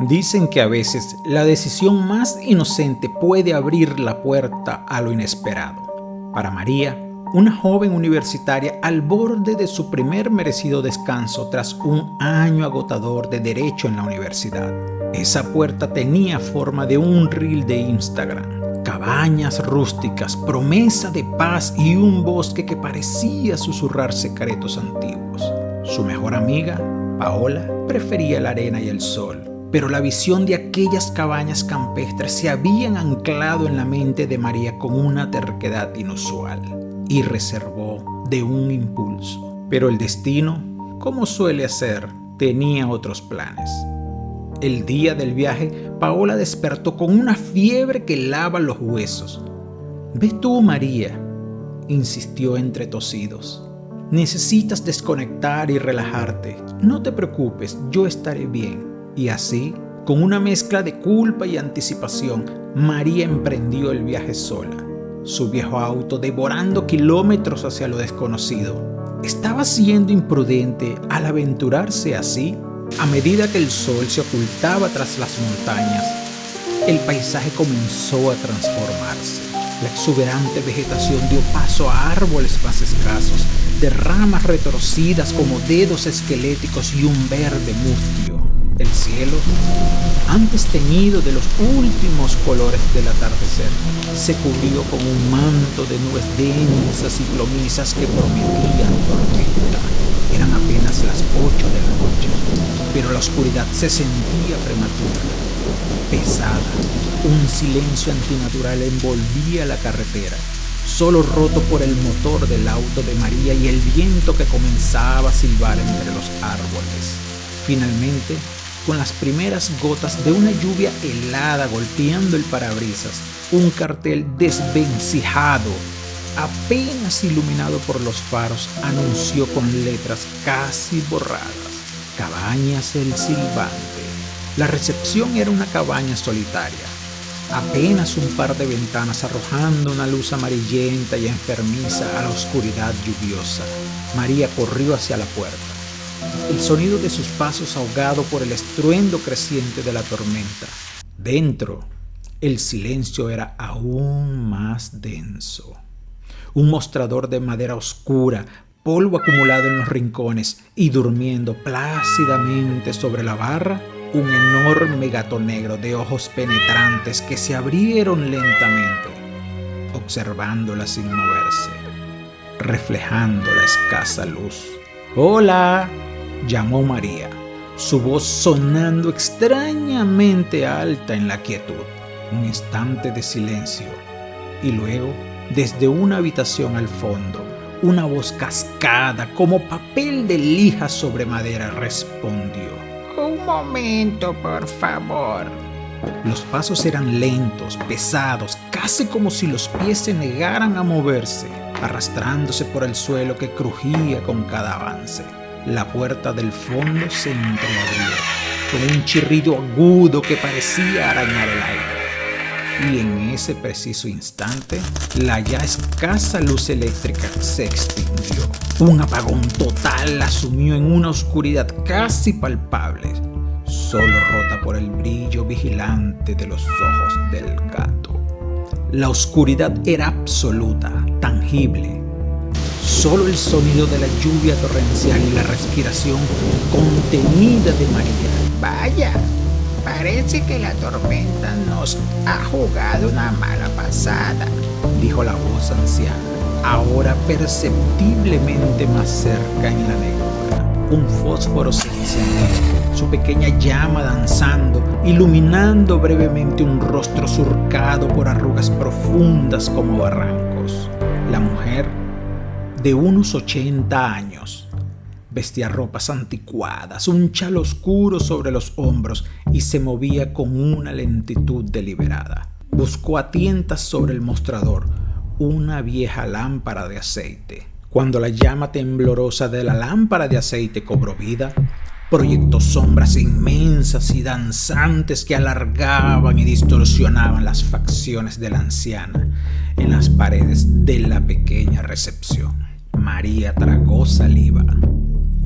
Dicen que a veces la decisión más inocente puede abrir la puerta a lo inesperado. Para María, una joven universitaria al borde de su primer merecido descanso tras un año agotador de derecho en la universidad. Esa puerta tenía forma de un reel de Instagram. Cabañas rústicas, promesa de paz y un bosque que parecía susurrar secretos antiguos. Su mejor amiga, Paola, prefería la arena y el sol. Pero la visión de aquellas cabañas campestres se habían anclado en la mente de María con una terquedad inusual y reservó de un impulso. Pero el destino, como suele hacer, tenía otros planes. El día del viaje, Paola despertó con una fiebre que lava los huesos. «¿Ves tú, María?», insistió entre tosidos. «Necesitas desconectar y relajarte. No te preocupes, yo estaré bien». Y así, con una mezcla de culpa y anticipación, María emprendió el viaje sola. Su viejo auto devorando kilómetros hacia lo desconocido. ¿Estaba siendo imprudente al aventurarse así? A medida que el sol se ocultaba tras las montañas, el paisaje comenzó a transformarse. La exuberante vegetación dio paso a árboles más escasos, de ramas retorcidas como dedos esqueléticos y un verde mustio. El cielo, antes teñido de los últimos colores del atardecer, se cubrió con un manto de nubes densas y plomizas que prometían tormenta. Eran apenas las 8 de la noche, pero la oscuridad se sentía prematura, pesada. Un silencio antinatural envolvía la carretera, solo roto por el motor del auto de María y el viento que comenzaba a silbar entre los árboles. Finalmente, con las primeras gotas de una lluvia helada golpeando el parabrisas, un cartel desvencijado, apenas iluminado por los faros, anunció con letras casi borradas: Cabañas El Silbante. La recepción era una cabaña solitaria, apenas un par de ventanas arrojando una luz amarillenta y enfermiza a la oscuridad lluviosa. María corrió hacia la puerta. El sonido de sus pasos ahogado por el estruendo creciente de la tormenta. Dentro, el silencio era aún más denso. Un mostrador de madera oscura, polvo acumulado en los rincones y durmiendo plácidamente sobre la barra, un enorme gato negro de ojos penetrantes que se abrieron lentamente, observándola sin moverse, reflejando la escasa luz. «¡Hola!», llamó María, su voz sonando extrañamente alta en la quietud. Un instante de silencio y luego, desde una habitación al fondo, una voz cascada como papel de lija sobre madera respondió: «Un momento, por favor». Los pasos eran lentos, pesados, casi como si los pies se negaran a moverse, arrastrándose por el suelo que crujía con cada avance. La puerta del fondo se entreabrió con un chirrido agudo que parecía arañar el aire. Y en ese preciso instante, la ya escasa luz eléctrica se extinguió. Un apagón total la sumió en una oscuridad casi palpable, solo rota por el brillo vigilante de los ojos del gato. La oscuridad era absoluta, tangible. Solo el sonido de la lluvia torrencial y la respiración contenida de María. «Vaya, parece que la tormenta nos ha jugado una mala pasada», dijo la voz anciana, ahora perceptiblemente más cerca en la negrura. Un fósforo se encendió, su pequeña llama danzando, iluminando brevemente un rostro surcado por arrugas profundas como barrancos. La mujer, de unos 80 años, vestía ropas anticuadas, un chal oscuro sobre los hombros y se movía con una lentitud deliberada. Buscó a tientas sobre el mostrador una vieja lámpara de aceite. Cuando la llama temblorosa de la lámpara de aceite cobró vida, proyectó sombras inmensas y danzantes que alargaban y distorsionaban las facciones de la anciana en las paredes de la pequeña recepción. María tragó saliva.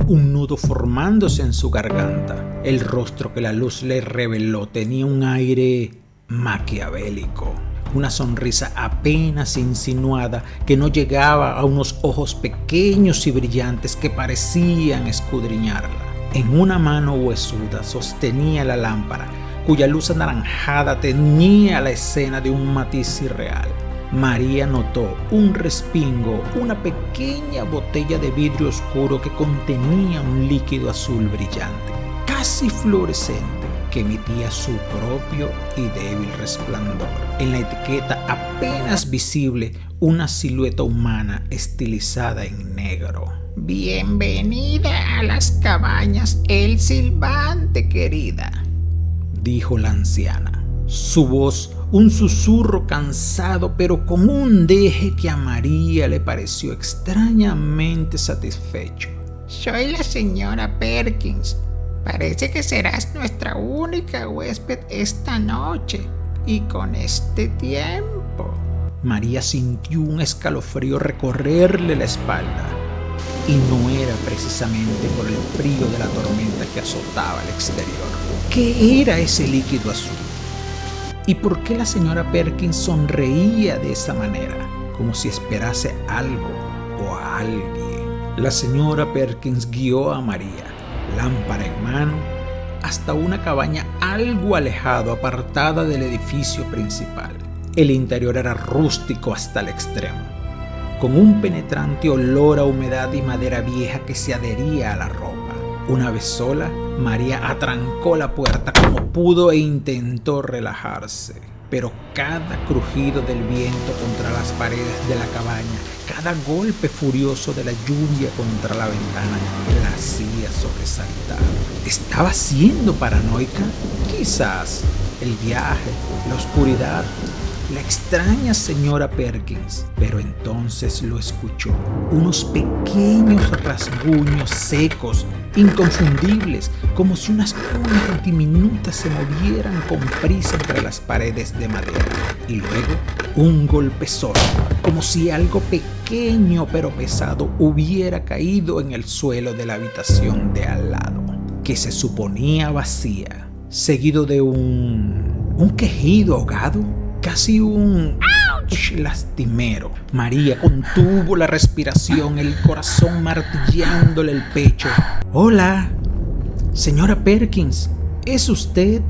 un nudo formándose en su garganta. El rostro que la luz le reveló tenía un aire maquiavélico, una sonrisa apenas insinuada que no llegaba a unos ojos pequeños y brillantes que parecían escudriñarla. En una mano huesuda sostenía la lámpara, cuya luz anaranjada teñía la escena de un matiz irreal. María notó un respingo, una pequeña botella de vidrio oscuro que contenía un líquido azul brillante, casi fluorescente, que emitía su propio y débil resplandor. En la etiqueta apenas visible una silueta humana estilizada en negro. «Bienvenida a las cabañas El Silbante, querida», dijo la anciana. Su voz, un susurro cansado, pero con un deje que a María le pareció extrañamente satisfecho. «Soy la señora Perkins. Parece que serás nuestra única huésped esta noche y con este tiempo». María sintió un escalofrío recorrerle la espalda. Y no era precisamente por el frío de la tormenta que azotaba el exterior. ¿Qué era ese líquido azul? ¿Y por qué la señora Perkins sonreía de esa manera, como si esperase algo o a alguien? La señora Perkins guió a María, lámpara en mano, hasta una cabaña algo alejado, apartada del edificio principal. El interior era rústico hasta el extremo, con un penetrante olor a humedad y madera vieja que se adhería a la ropa. Una vez sola, María atrancó la puerta como pudo e intentó relajarse. Pero cada crujido del viento contra las paredes de la cabaña, cada golpe furioso de la lluvia contra la ventana, la hacía sobresaltar. ¿Estaba siendo paranoica? Quizás el viaje, la oscuridad, la extraña señora Perkins. Pero entonces lo escuchó. Unos pequeños rasguños secos, inconfundibles, como si unas ondas diminutas se movieran con prisa entre las paredes de madera. Y luego un golpe sordo, como si algo pequeño pero pesado hubiera caído en el suelo de la habitación de al lado, que se suponía vacía, seguido de un quejido ahogado, casi un lastimero. María contuvo la respiración, el corazón martillándole el pecho. «Hola, señora Perkins, ¿es usted?»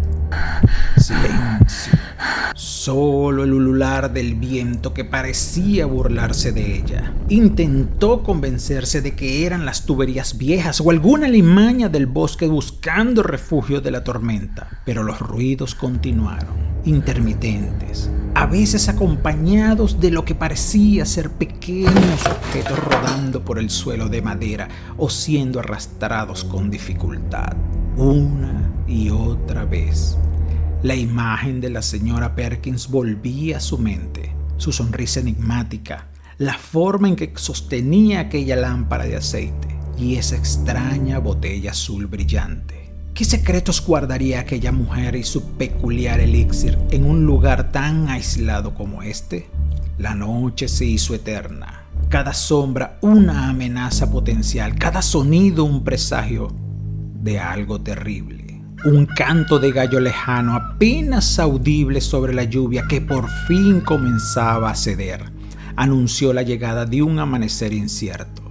Silencio. Solo el ulular del viento que parecía burlarse de ella. Intentó convencerse de que eran las tuberías viejas o alguna alimaña del bosque buscando refugio de la tormenta, pero los ruidos continuaron, intermitentes, a veces acompañados de lo que parecía ser pequeños objetos rodando por el suelo de madera o siendo arrastrados con dificultad. Una y otra vez, la imagen de la señora Perkins volvía a su mente, su sonrisa enigmática, la forma en que sostenía aquella lámpara de aceite y esa extraña botella azul brillante. ¿Qué secretos guardaría aquella mujer y su peculiar elixir en un lugar tan aislado como este? La noche se hizo eterna, cada sombra una amenaza potencial, cada sonido un presagio de algo terrible. Un canto de gallo lejano apenas audible sobre la lluvia que por fin comenzaba a ceder anunció la llegada de un amanecer incierto.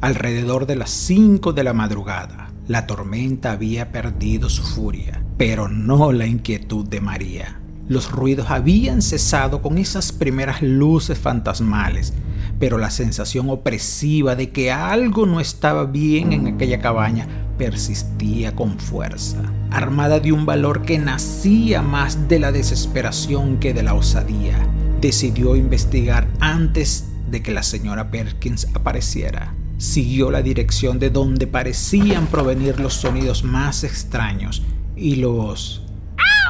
Alrededor de las 5 de la madrugada, la tormenta había perdido su furia, pero no la inquietud de María. Los ruidos habían cesado con esas primeras luces fantasmales, pero la sensación opresiva de que algo no estaba bien en aquella cabaña persistía con fuerza. Armada de un valor que nacía más de la desesperación que de la osadía, decidió investigar antes de que la señora Perkins apareciera. Siguió la dirección de donde parecían provenir los sonidos más extraños y los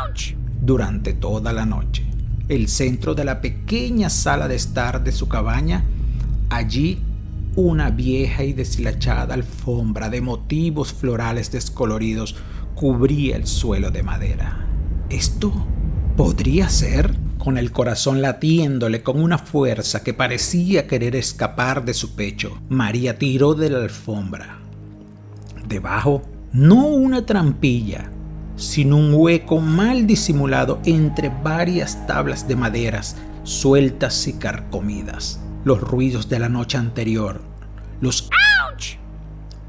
¡ouch! Durante toda la noche. El centro de la pequeña sala de estar de su cabaña, allí una vieja y deshilachada alfombra de motivos florales descoloridos cubría el suelo de madera. ¿Esto podría ser? Con el corazón latiéndole con una fuerza que parecía querer escapar de su pecho, María tiró de la alfombra. Debajo, no una trampilla, sino un hueco mal disimulado entre varias tablas de maderas sueltas y carcomidas. Los ruidos de la noche anterior, los ¡ouch!,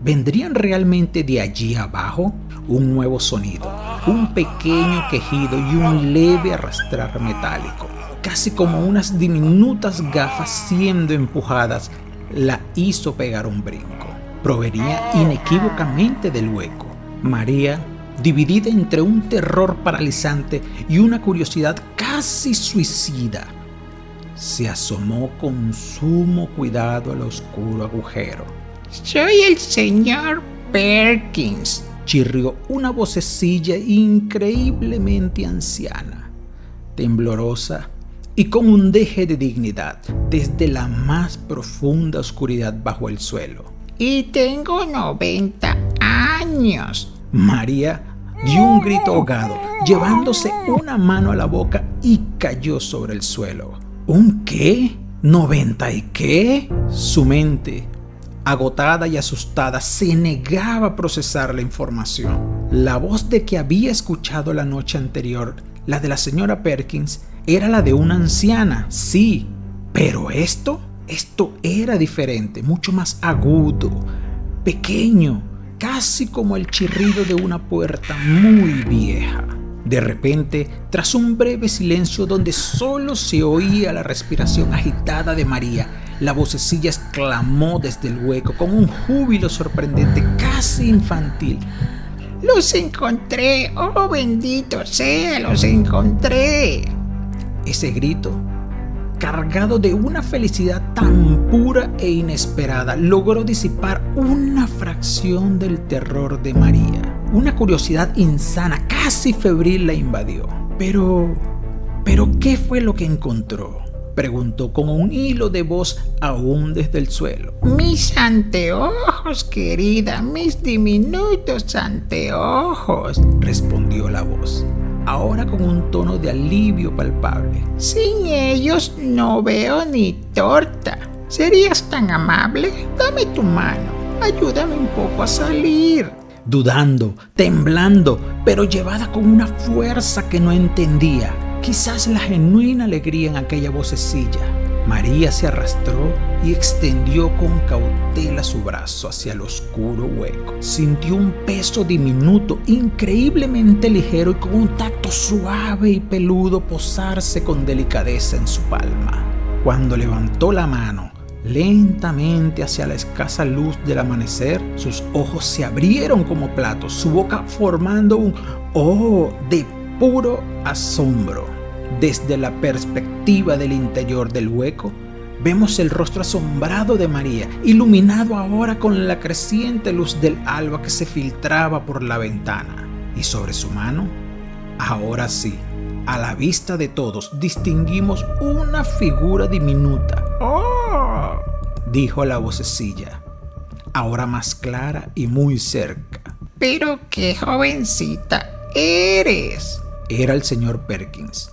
¿vendrían realmente de allí abajo? Un nuevo sonido, un pequeño quejido y un leve arrastrar metálico, casi como unas diminutas gafas siendo empujadas, la hizo pegar un brinco. Provenía inequívocamente del hueco. María, dividida entre un terror paralizante y una curiosidad casi suicida, se asomó con sumo cuidado al oscuro agujero. «Soy el señor Perkins», chirrió una vocecilla increíblemente anciana, temblorosa y con un deje de dignidad desde la más profunda oscuridad bajo el suelo. «Y tengo 90 años». María dio un grito ahogado, llevándose una mano a la boca y cayó sobre el suelo. ¿Un qué? ¿90 y qué? Su mente, agotada y asustada, se negaba a procesar la información. La voz de que había escuchado la noche anterior, la de la señora Perkins, era la de una anciana, sí, pero esto era diferente, mucho más agudo, pequeño, casi como el chirrido de una puerta muy vieja. De repente, tras un breve silencio donde solo se oía la respiración agitada de María, la vocecilla exclamó desde el hueco con un júbilo sorprendente, casi infantil: «Los encontré, oh bendito sea, los encontré». Ese grito, cargado de una felicidad tan pura e inesperada, logró disipar una fracción del terror de María. Una curiosidad insana, casi febril, la invadió. ¿Pero qué fue lo que encontró?», preguntó con un hilo de voz aún desde el suelo. «Mis anteojos, querida, mis diminutos anteojos», respondió la voz, ahora con un tono de alivio palpable. «Sin ellos no veo ni torta. ¿Serías tan amable? Dame tu mano. Ayúdame un poco a salir». Dudando, temblando, pero llevada con una fuerza que no entendía, quizás la genuina alegría en aquella vocecilla, María se arrastró y extendió con cautela su brazo hacia el oscuro hueco. Sintió un peso diminuto, increíblemente ligero y con un tacto suave y peludo posarse con delicadeza en su palma. Cuando levantó la mano lentamente hacia la escasa luz del amanecer, sus ojos se abrieron como platos, su boca formando un «oh» de puro asombro. Desde la perspectiva del interior del hueco, vemos el rostro asombrado de María, iluminado ahora con la creciente luz del alba que se filtraba por la ventana. Y sobre su mano, ahora sí, a la vista de todos, distinguimos una figura diminuta. «¡Oh!», dijo la vocecilla, ahora más clara y muy cerca. «Pero qué jovencita eres». Era el señor Perkins,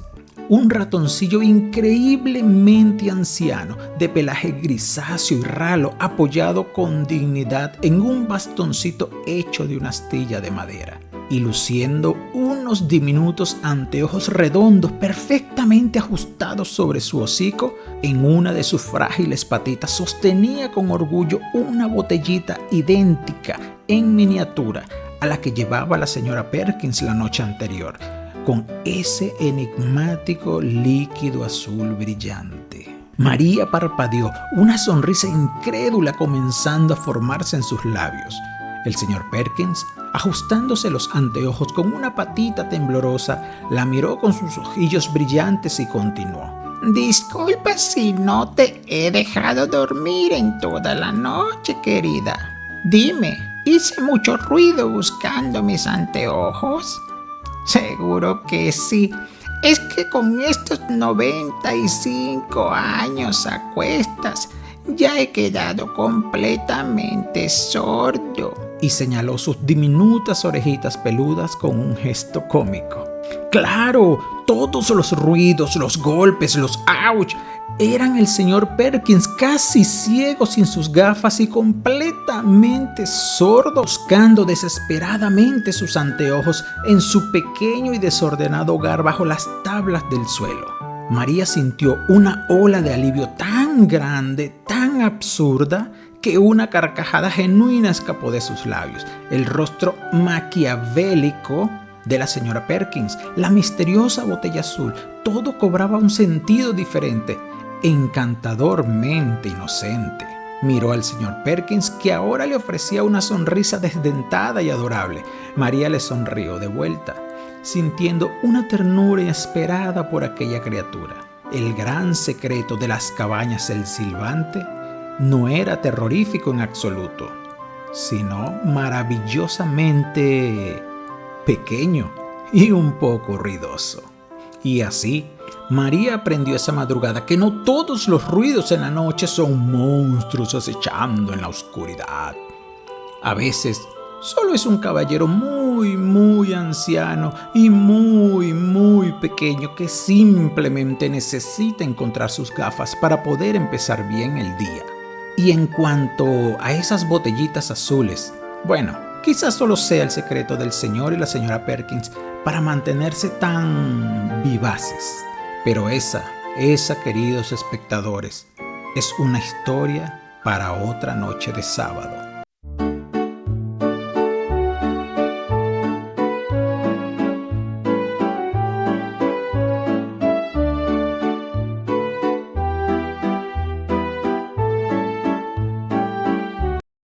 un ratoncillo increíblemente anciano, de pelaje grisáceo y ralo, apoyado con dignidad en un bastoncito hecho de una astilla de madera, y luciendo unos diminutos anteojos redondos perfectamente ajustados sobre su hocico. En una de sus frágiles patitas sostenía con orgullo una botellita idéntica en miniatura a la que llevaba la señora Perkins la noche anterior, con ese enigmático líquido azul brillante. María parpadeó, una sonrisa incrédula comenzando a formarse en sus labios. El señor Perkins, ajustándose los anteojos con una patita temblorosa, la miró con sus ojillos brillantes y continuó: «Disculpa si no te he dejado dormir en toda la noche, querida. Dime, ¿hice mucho ruido buscando mis anteojos?» «Seguro que sí. Es que con estos 95 años a cuestas ya he quedado completamente sordo». Y señaló sus diminutas orejitas peludas con un gesto cómico. «Claro, todos los ruidos, los golpes, los ouch, Eran el señor Perkins, casi ciego sin sus gafas y completamente sordo, buscando desesperadamente sus anteojos en su pequeño y desordenado hogar bajo las tablas del suelo. María sintió una ola de alivio tan grande, tan absurda, que una carcajada genuina escapó de sus labios. El rostro maquiavélico de la señora Perkins, la misteriosa botella azul, todo cobraba un sentido diferente, encantadormente inocente. Miró al señor Perkins, que ahora le ofrecía una sonrisa desdentada y adorable. María le sonrió de vuelta, sintiendo una ternura inesperada por aquella criatura. El gran secreto de las cabañas El Silbante no era terrorífico en absoluto, sino maravillosamente pequeño y un poco ruidoso. Y así, María aprendió esa madrugada que no todos los ruidos en la noche son monstruos acechando en la oscuridad. A veces solo es un caballero muy anciano y muy pequeño que simplemente necesita encontrar sus gafas para poder empezar bien el día. Y en cuanto a esas botellitas azules, bueno, quizás solo sea el secreto del señor y la señora Perkins para mantenerse tan vivaces. Pero esa, queridos espectadores, es una historia para otra noche de sábado.